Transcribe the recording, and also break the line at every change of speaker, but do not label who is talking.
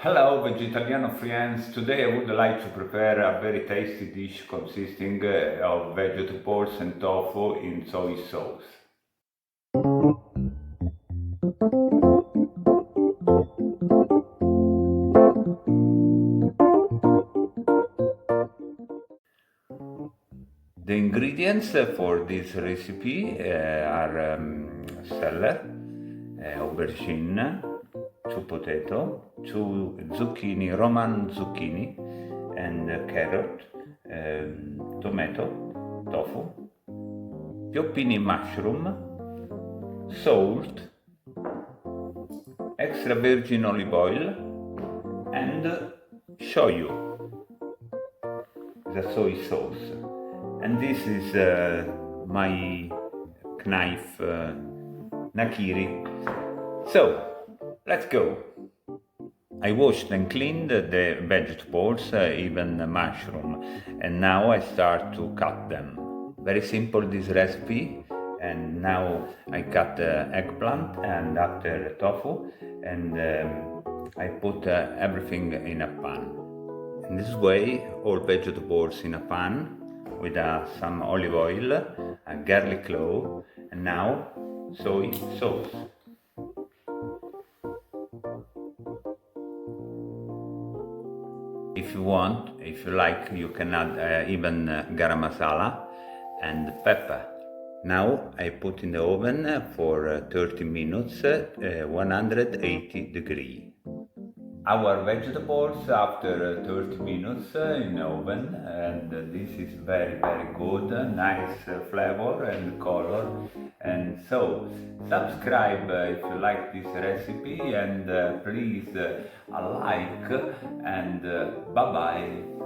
Hello, Vegitaliano friends. Today I would like to prepare a very tasty dish consisting of vegetables and tofu in soy sauce. The ingredients for this recipe are celery, aubergine, 2 potato, 2 zucchini, Roman zucchini, and carrot, tomato, tofu, pioppini mushroom, salt, extra virgin olive oil, and shoyu, the soy sauce. And this is my knife nakiri. So let's go. I washed and cleaned the vegetables, even the mushroom, and now I start to cut them. Very simple this recipe. And now I cut the eggplant and after tofu, and I put everything in a pan. In this way, all vegetables in a pan with some olive oil, a garlic clove, and now soy sauce. If you want, if you like, you can add even garam masala and pepper. Now I put in the oven for 30 minutes, 180 degrees. Our vegetables after 30 minutes in the oven, and this is very good, nice flavor and color. And so subscribe if you like this recipe, and please a like, and bye bye.